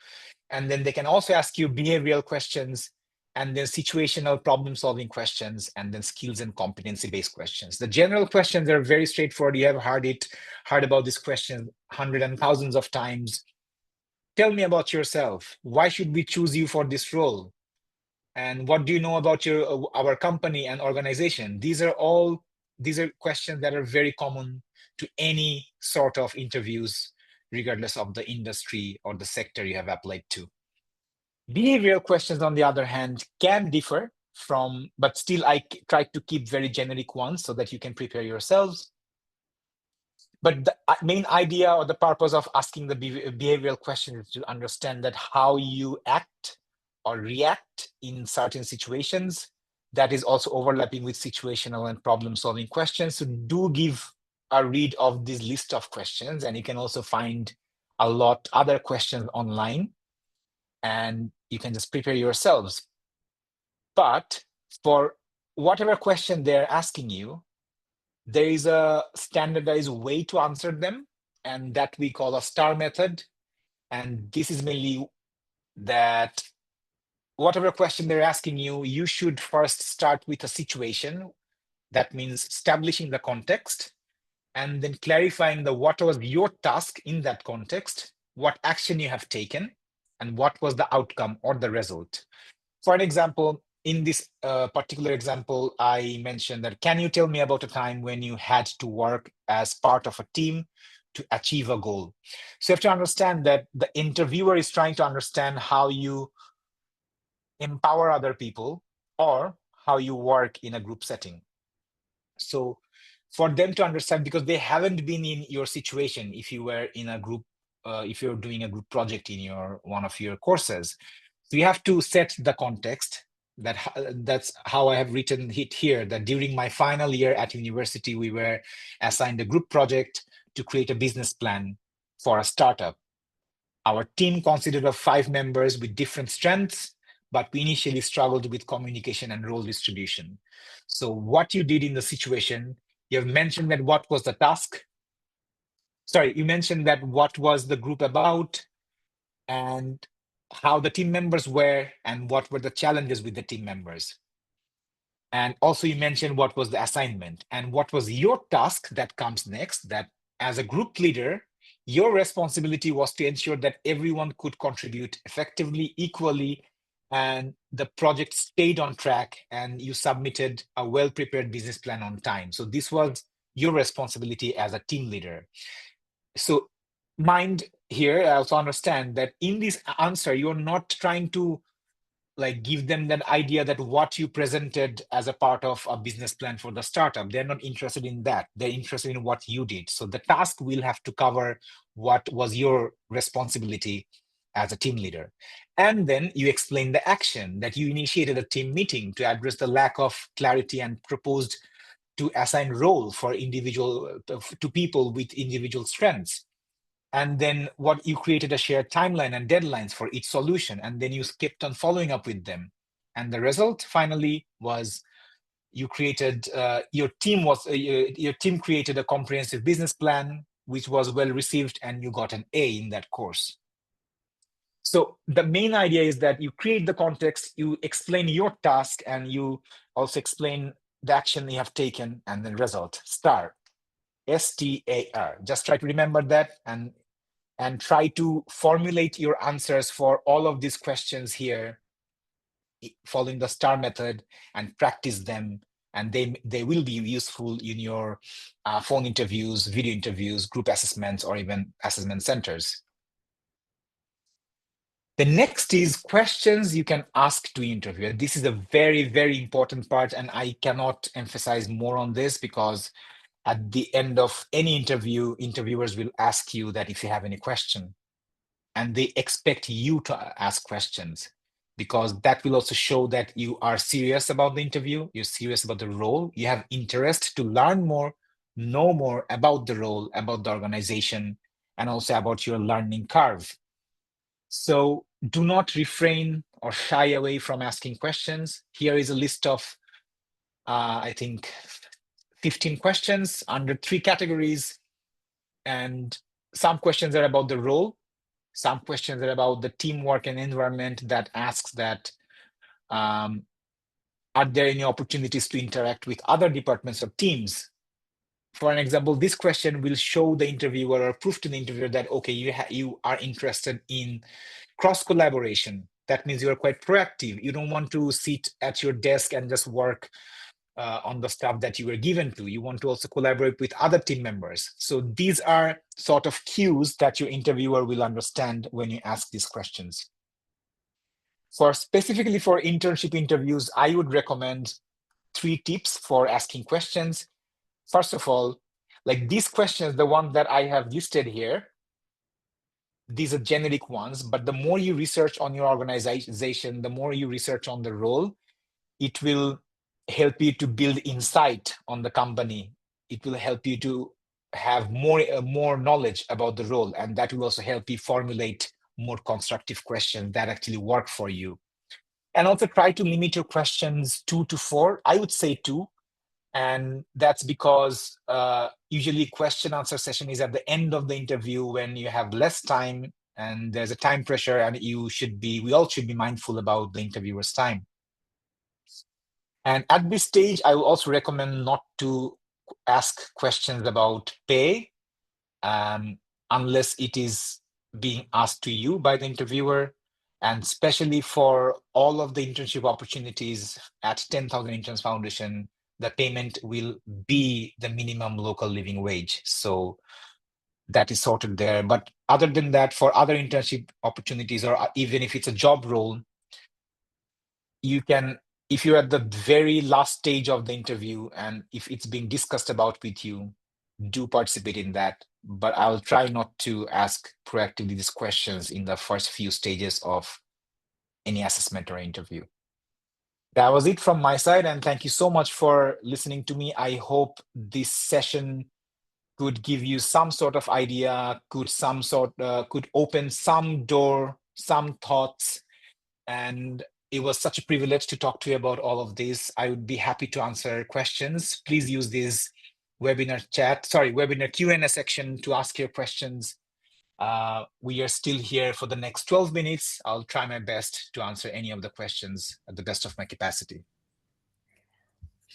and then they can also ask you behavioral questions, and then situational problem-solving questions, and then skills and competency-based questions. The general questions are very straightforward. You have heard about this question hundreds and thousands of times. Tell me about yourself. Why should we choose you for this role? And what do you know about our company and organization? These are questions that are very common to any sort of interviews, regardless of the industry or the sector you have applied to. Behavioral questions, on the other hand, can differ from, but still I try to keep very generic ones so that you can prepare yourselves. But the main idea or the purpose of asking the behavioral question is to understand that how you act or react in certain situations. That is also overlapping with situational and problem-solving questions. So do give a read of this list of questions, and you can also find a lot other questions online, and you can just prepare yourselves. But for whatever question they're asking you, there is a standardized way to answer them, and that we call a STAR method. And this is mainly that whatever question they're asking you, you should first start with a situation. That means establishing the context and then clarifying what was your task in that context, what action you have taken, and what was the outcome or the result. For an example, in this particular example, I mentioned that, can you tell me about a time when you had to work as part of a team to achieve a goal? So you have to understand that the interviewer is trying to understand how you empower other people or how you work in a group setting. So for them to understand, because they haven't been in your situation, if you were in a group, if you're doing a group project in one of your courses, so you have to set the context. That's how I have written it here, that during my final year at university, we were assigned a group project to create a business plan for a startup. Our team consisted of 5 members with different strengths, but we initially struggled with communication and role distribution. So what you did in the situation, you have mentioned that what was the task. Sorry, you mentioned that what was the group about and how the team members were and what were the challenges with the team members. And also you mentioned what was the assignment and what was your task that comes next, that as a group leader, your responsibility was to ensure that everyone could contribute effectively, equally, and the project stayed on track and you submitted a well-prepared business plan on time. So this was your responsibility as a team leader. So mind here, I also understand that in this answer, you're not trying to give them that idea that what you presented as a part of a business plan for the startup, they're not interested in that. They're interested in what you did. So the task will have to cover what was your responsibility as a team leader. And then you explain the action that you initiated a team meeting to address the lack of clarity and proposed to assign role for to people with individual strengths. And then what you created a shared timeline and deadlines for each solution, and then you kept on following up with them. And the result finally was you created your team created a comprehensive business plan, which was well received, and you got an A in that course. So the main idea is that you create the context, you explain your task, and you also explain the action you have taken, and then result, STAR, STAR. Just try to remember that and try to formulate your answers for all of these questions here, following the STAR method, and practice them. And they will be useful in your phone interviews, video interviews, group assessments, or even assessment centers. The next is questions you can ask to interviewer. This is a very, very important part, and I cannot emphasize more on this because at the end of any interview, interviewers will ask you that if you have any question. And they expect you to ask questions because that will also show that you are serious about the interview, you're serious about the role, you have interest to learn more, know more about the role, about the organization, and also about your learning curve. So do not refrain or shy away from asking questions. Here is a list of, I think, 15 questions under 3 categories. And some questions are about the role. Some questions are about the teamwork and environment that asks that, are there any opportunities to interact with other departments or teams? For an example, this question will show the interviewer or prove to the interviewer that, okay, you are interested in cross collaboration. That means you're quite proactive. You don't want to sit at your desk and just work on the stuff that you were given to. You want to also collaborate with other team members. So these are sort of cues that your interviewer will understand when you ask these questions. Specifically for internship interviews, I would recommend 3 tips for asking questions. First of all, like these questions, the one that I have listed here, these are generic ones, but the more you research on your organization, the more you research on the role, it will help you to build insight on the company. It will help you to have more knowledge about the role, and that will also help you formulate more constructive questions that actually work for you. And also try to limit your questions 2 to 4. I would say 2. And that's because usually question answer session is at the end of the interview when you have less time and there's a time pressure, and we all should be mindful about the interviewer's time. And at this stage, I will also recommend not to ask questions about pay unless it is being asked to you by the interviewer. And especially for all of the internship opportunities at 10,000 Interns Foundation, the payment will be the minimum local living wage. So that is sorted there. But other than that, for other internship opportunities, or even if it's a job role, you can, if you're at the very last stage of the interview and if it's being discussed about with you, do participate in that. But I'll try not to ask proactively these questions in the first few stages of any assessment or interview. That was it from my side, and thank you so much for listening to me. I hope this session could give you some sort of idea, could open some door, some thoughts, and it was such a privilege to talk to you about all of this. I would be happy to answer questions. Please use this webinar Q&A section to ask your questions. We are still here for the next 12 minutes. I'll try my best to answer any of the questions at the best of my capacity.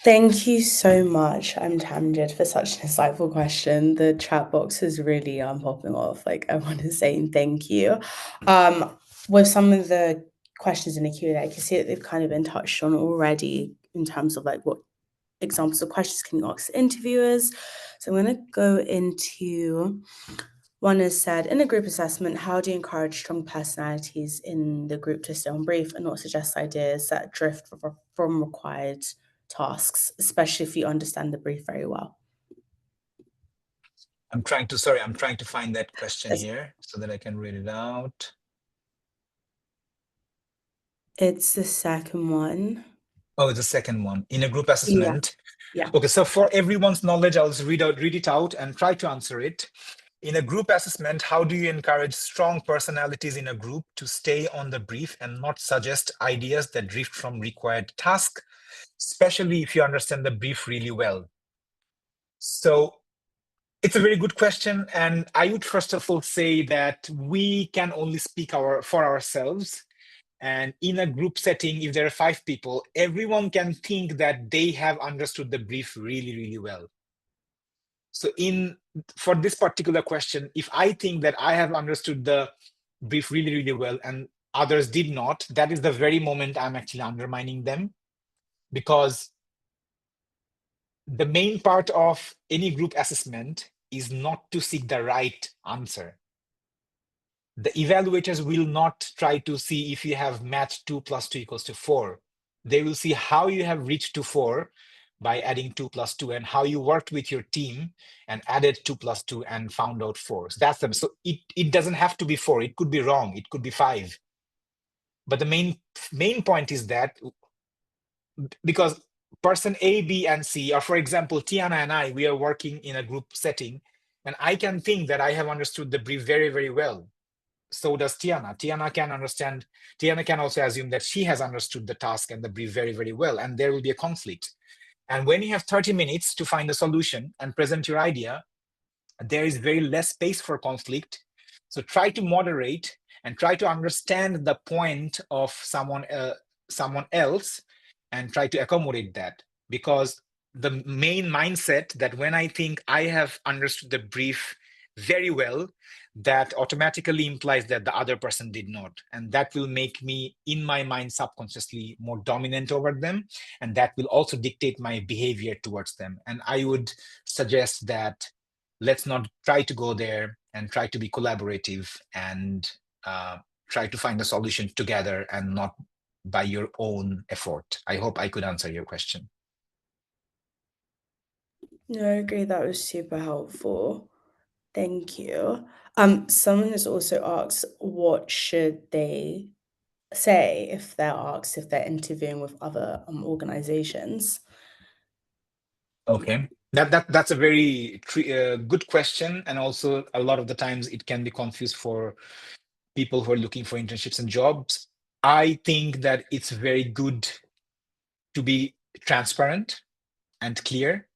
Thank you so much, Tamjid, for such an insightful question. The chat box is really popping off. Like, I want to say thank you. With some of the questions in the Q&A, I can see that they've kind of been touched on already in terms of like what examples of questions can you ask interviewers. So I'm going to go into one is said, in a group assessment, how do you encourage strong personalities in the group to stay on brief and not suggest ideas that drift from required tasks, especially if you understand the brief very well? I'm trying to find that question here so that I can read it out. It's the second one. Oh, it's the second one. In a group assessment. Yeah. Okay, so for everyone's knowledge, I'll just read it out and try to answer it. In a group assessment, how do you encourage strong personalities in a group to stay on the brief and not suggest ideas that drift from required task, especially if you understand the brief really well? So it's a very good question. And I would first of all say that we can only speak for ourselves. And in a group setting, if there are 5 people, everyone can think that they have understood the brief really, really well. So for this particular question, if I think that I have understood the brief really, really well and others did not, that is the very moment I'm actually undermining them, because the main part of any group assessment is not to seek the right answer. The evaluators will not try to see if you have matched 2 plus 2 equals to 4. They will see how you have reached to 4 by adding 2 plus 2 and how you worked with your team and added 2 plus 2 and found out 4. So that's them. So it doesn't have to be 4. It could be wrong. It could be 5. But the main point is that because person A, B, and C, or for example, Tiana and I, we are working in a group setting, and I can think that I have understood the brief very, very well. so does Tiana. Tiana can also assume that she has understood the task and the brief very, very well, and there will be a conflict. And when you have 30 minutes to find a solution and present your idea, there is very less space for conflict. So try to moderate and try to understand the point of someone else and try to accommodate that. Because the main mindset that when I think I have understood the brief very well, that automatically implies that the other person did not. And that will make me, in my mind, subconsciously more dominant over them. And that will also dictate my behavior towards them. And I would suggest that let's not try to go there, and try to be collaborative, and try to find a solution together and not by your own effort. I hope I could answer your question. No, I agree. That was super helpful. Thank you. Someone has also asked, what should they say if they're asked if they're interviewing with other organizations? Okay, that's a very good question, and also a lot of the times it can be confused for people who are looking for internships and jobs. I think that it's very good to be transparent and clear,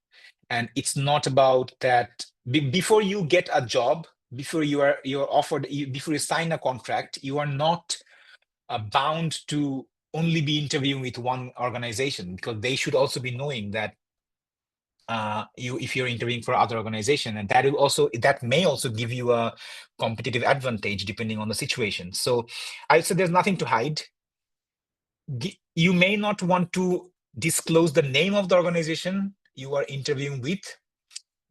and it's not about that before you get a job, before you're offered, before you sign a contract, you are not bound to only be interviewing with one organization, because they should also be knowing that if you're interviewing for other organization, and that may also give you a competitive advantage depending on the situation. So I'd say there's nothing to hide. You may not want to disclose the name of the organization you are interviewing with,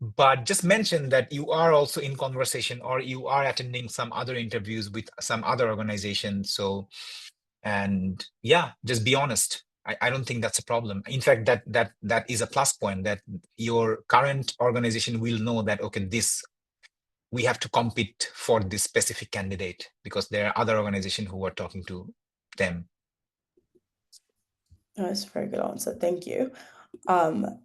but just mention that you are also in conversation, or you are attending some other interviews with some other organization. So, and yeah, just be honest. I don't think that's a problem. In fact, that is a plus point, that your current organization will know that, okay, we have to compete for this specific candidate because there are other organizations who are talking to them. Oh, that's a very good answer. Thank you.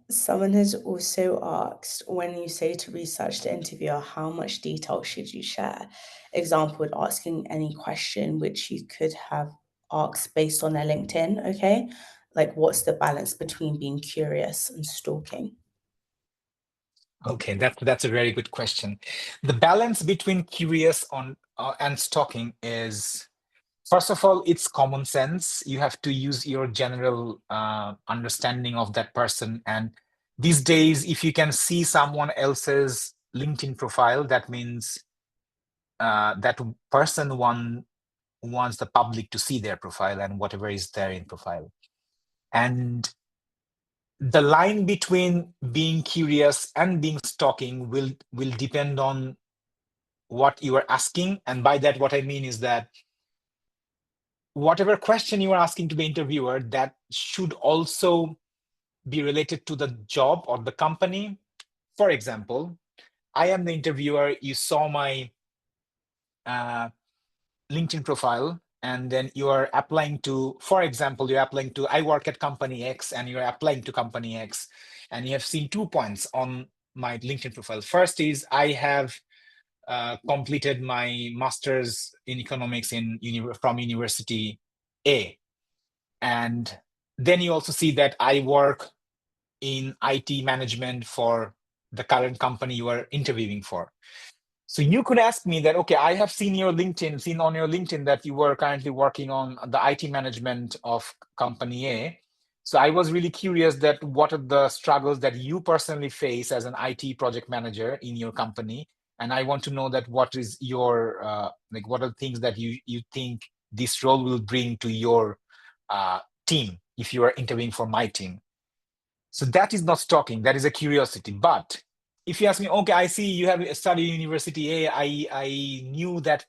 Someone has also asked, when you say to research the interviewer, how much detail should you share? Example, with asking any question which you could have asked based on their LinkedIn, okay? Like, what's the balance between being curious and stalking? Okay, that's a very good question. The balance between curious and stalking is, first of all, it's common sense. You have to use your general understanding of that person. And these days, if you can see someone else's LinkedIn profile, that means that person wants the public to see their profile and whatever is there in profile. And the line between being curious and being stalking will depend on what you are asking. And by that, what I mean is that whatever question you are asking to the interviewer, that should also be related to the job or the company. For example, I am the interviewer. You saw my LinkedIn profile, and then you are applying to, for example, you're applying to, I work at company X, and you're applying to company X, and you have seen 2 points on my LinkedIn profile. First is I have completed my master's in economics from University A. And then you also see that I work in IT management for the current company you are interviewing for. So you could ask me that, okay, I have seen on your LinkedIn that you were currently working on the IT management of company A. So I was really curious that what are the struggles that you personally face as an IT project manager in your company? And I want to know that what is your, what are the things that you think this role will bring to your team if you are interviewing for my team? So that is not stalking, that is a curiosity. But if you ask me, okay, I see you have studied University A, I knew that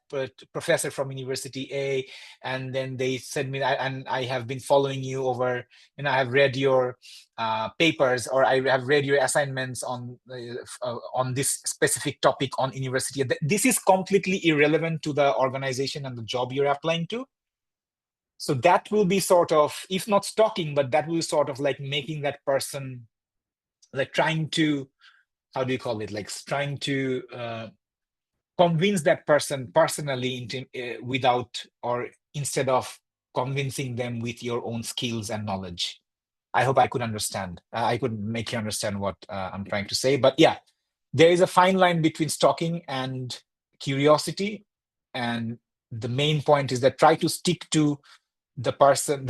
professor from University A, and then they said me, and I have been following you over, and I have read your papers, or I have read your assignments on this specific topic on university. This is completely irrelevant to the organization and the job you're applying to. So that will be sort of, if not stalking, but that will sort of like making that person, like trying to, how do you call it? Like trying to convince that person personally without, or instead of convincing them with your own skills and knowledge. I hope I could understand. I could make you understand what I'm trying to say. But yeah, there is a fine line between stalking and curiosity. And the main point is that try to stick to the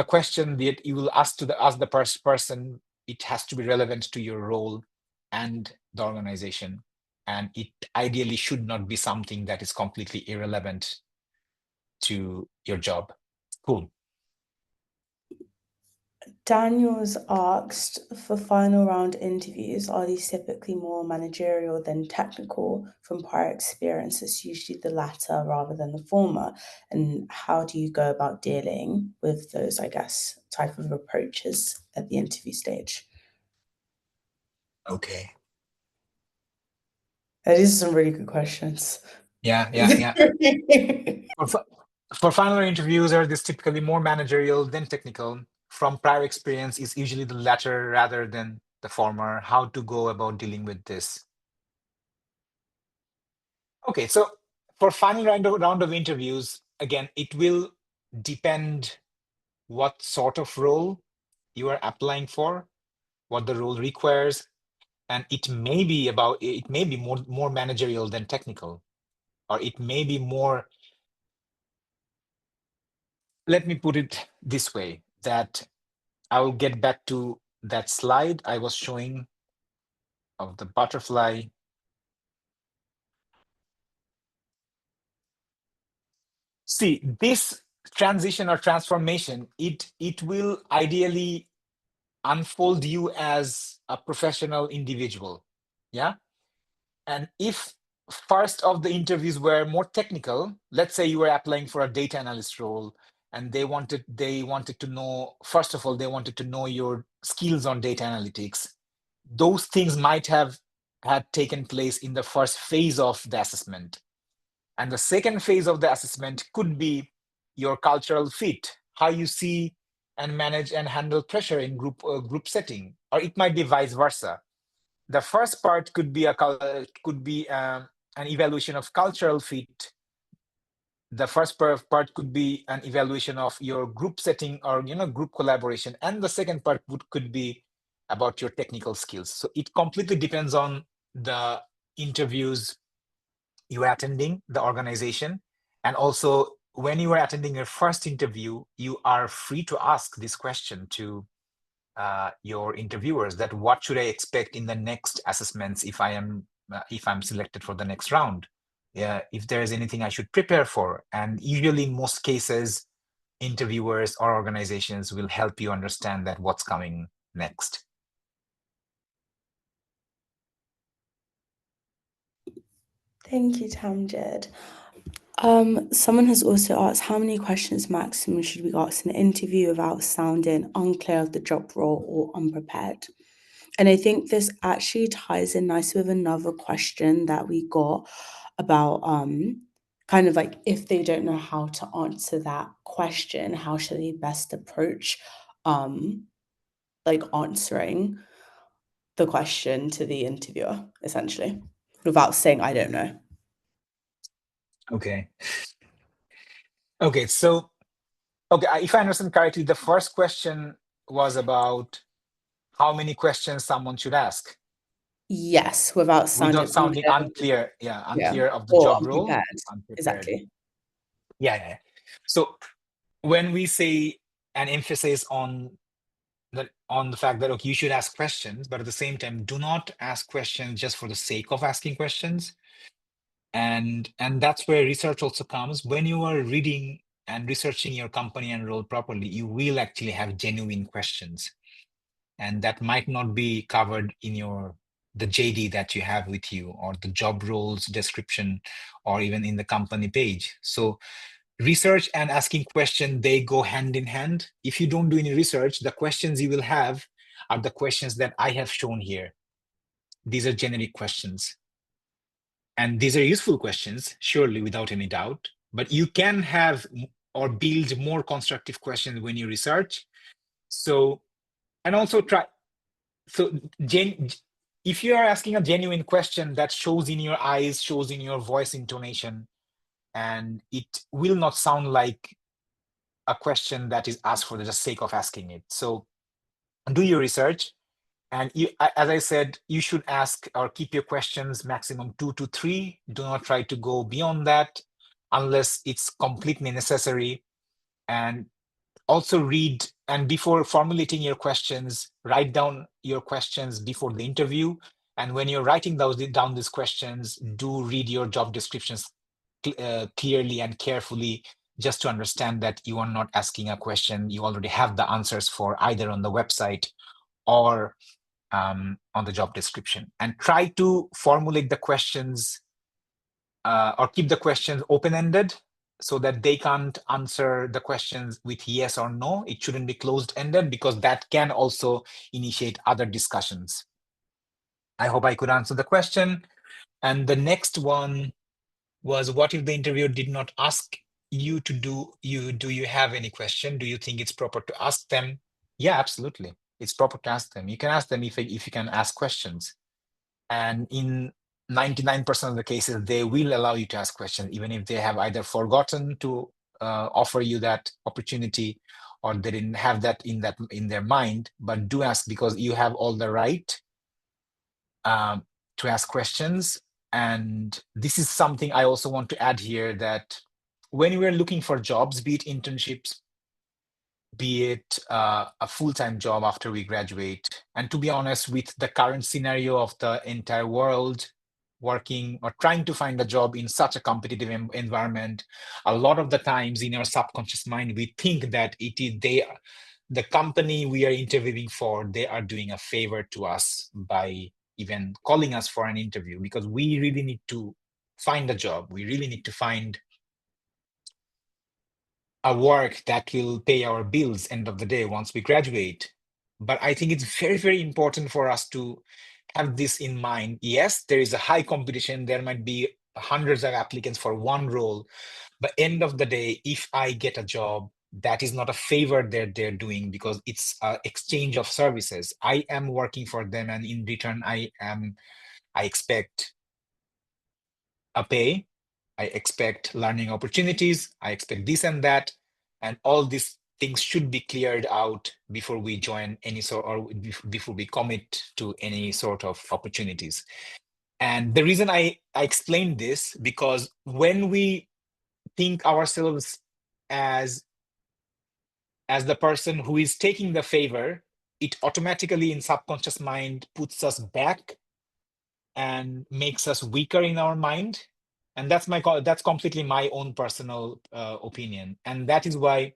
question that you will ask the person. It has to be relevant to your role and the organization. And it ideally should not be something that is completely irrelevant to your job. Cool. Daniel's asked, for final round interviews, are these typically more managerial than technical? From prior experience, it's usually the latter rather than the former. And how do you go about dealing with those, I guess, type of approaches at the interview stage? Okay. These are some really good questions. Yeah. For final interviews, are this typically more managerial than technical? From prior experience, is usually the latter rather than the former. How to go about dealing with this? Okay, so for final round of interviews, again, it will depend what sort of role you are applying for, what the role requires, and it may be more managerial than technical, or it may be more. Let me put it this way, that I will get back to that slide I was showing of the butterfly. See, this transition or transformation, it will ideally unfold you as a professional individual. Yeah. And if first of the interviews were more technical, let's say you were applying for a data analyst role, and they wanted to know, first of all, they wanted to know your skills on data analytics. Those things might have had taken place in the first phase of the assessment. And the second phase of the assessment could be your cultural fit, how you see and manage and handle pressure in group setting, or it might be vice versa. The first part could be an evaluation of cultural fit. The first part could be an evaluation of your group setting or group collaboration, and the second part could be about your technical skills. So it completely depends on the interviews you are attending, the organization, and also when you are attending your first interview, you are free to ask this question to your interviewers, that what should I expect in the next assessments if I'm selected for the next round? Yeah, if there is anything I should prepare for. And usually in most cases, interviewers or organizations will help you understand that what's coming next. Thank you, Tamjid. Someone has also asked, how many questions maximum should we ask in an interview without sounding unclear of the job role or unprepared? And I think this actually ties in nicely with another question that we got about kind of like, if they don't know how to answer that question, how should they best approach like answering the question to the interviewer, essentially, without saying I don't know. Okay. Okay, so if I understand correctly, the first question was about how many questions someone should ask. Yes, without Without sounding sounding unclear. unclear. Yeah, Yeah, unclear of the or job role, unprepared. unprepared. Exactly. Yeah. So when we say an emphasis on the fact that, okay, you should ask questions, but at the same time, do not ask questions just for the sake of asking questions. And that's where research also comes. When you are reading and researching your company and role properly, you will actually have genuine questions. And that might not be covered in the JD that you have with you, or the job roles description, or even in the company page. So research and asking questions, they go hand in hand. If you don't do any research, the questions you will have are the questions that I have shown here. These are generic questions. And these are useful questions, surely, without any doubt. But you can have or build more constructive questions when you research. So, and also try. So if you are asking a genuine question, that shows in your eyes, shows in your voice intonation, and it will not sound like a question that is asked for the just sake of asking it. So do your research. And as I said, you should ask or keep your questions maximum 2 to 3. Do not try to go beyond that unless it's completely necessary. And also read, and before formulating your questions, write down your questions before the interview. And when you're writing down these questions, do read your job descriptions clearly and carefully, just to understand that you are not asking a question you already have the answers for, either on the website or on the job description. And try to formulate the questions or keep the questions open-ended, so that they can't answer the questions with yes or no. It shouldn't be closed-ended, because that can also initiate other discussions. I hope I could answer the question. And the next one was, what if the interviewer did not ask you to do you have any question? Do you think it's proper to ask them? Yeah, absolutely. It's proper to ask them. You can ask them if you can ask questions. And in 99% of the cases, they will allow you to ask questions, even if they have either forgotten to offer you that opportunity, or they didn't have that in their mind. But do ask, because you have all the right to ask questions. And this is something I also want to add here, that when we're looking for jobs, be it internships, be it a full-time job after we graduate. And to be honest, with the current scenario of the entire world, working or trying to find a job in such a competitive environment, a lot of the times in our subconscious mind, we think that the company we are interviewing for, they are doing a favor to us by even calling us for an interview, because we really need to find a job. We really need to find a work that will pay our bills end of the day once we graduate. But I think it's very, very important for us to have this in mind. Yes, there is a high competition. There might be hundreds of applicants for one role. But end of the day, if I get a job, that is not a favor that they're doing, because it's an exchange of services. I am working for them, and in return, I expect a pay. I expect learning opportunities. I expect this and that. And all these things should be cleared out before we join any sort, or before we commit to any sort of opportunities. And the reason I explained this, because when we think ourselves as the person who is taking the favor, it automatically in subconscious mind puts us back and makes us weaker in our mind. And that's completely my own personal opinion. And that is why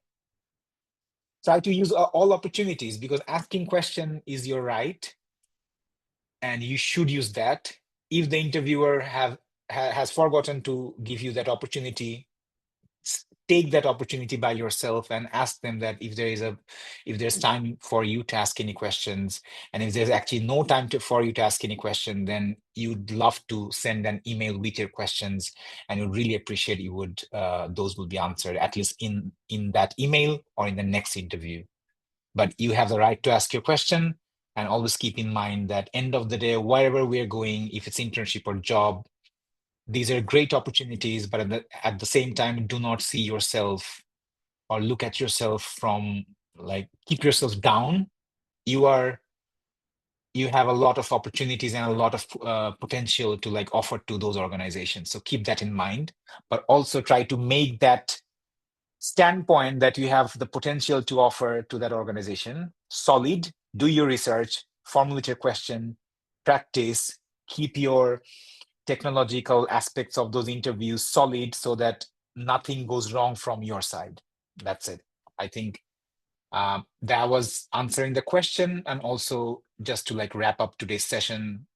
try to use all opportunities, because asking question is your right, and you should use that. If the interviewer has forgotten to give you that opportunity, take that opportunity by yourself and ask them that if there's time for you to ask any questions. And if there's actually no time for you to ask any question, then you'd love to send an email with your questions, and we'd really appreciate those will be answered, at least in that email or in the next interview. But you have the right to ask your question, and always keep in mind that end of the day, wherever we're going, if it's internship or job, these are great opportunities, but at the same time, do not see yourself or look at yourself from keep yourself down. You have a lot of opportunities and a lot of potential to offer to those organizations. So keep that in mind, but also try to make that standpoint that you have the potential to offer to that organization solid. Do your research, formulate your question, practice, keep your technological aspects of those interviews solid, so that nothing goes wrong from your side. That's it. I think that was answering the question. And also, just to wrap up today's session,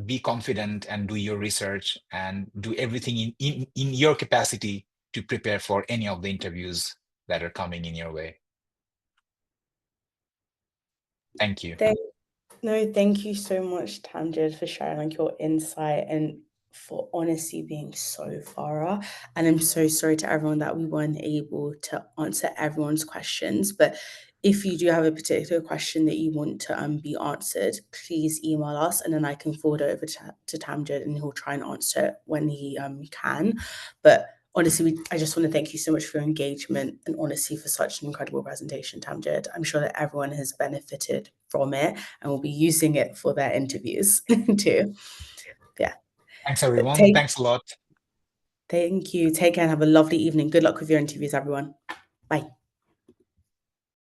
be confident and do your research and do everything in your capacity to prepare for any of the interviews that are coming in your way. Thank you. Thank you so much, Tamjid, for sharing your insight and for honestly being so thorough. And I'm so sorry to everyone that we weren't able to answer everyone's questions, but if you do have a particular question that you want to be answered, please email us, and then I can forward it over to Tamjid, and he'll try and answer it when he can. But honestly, I just want to thank you so much for your engagement and honestly for such an incredible presentation, Tamjid. I'm sure that everyone has benefited from it and will be using it for their interviews too. Yeah. Thanks, everyone. Thanks a lot. Thank you. Take care and have a lovely evening. Good luck with your interviews, everyone. Bye.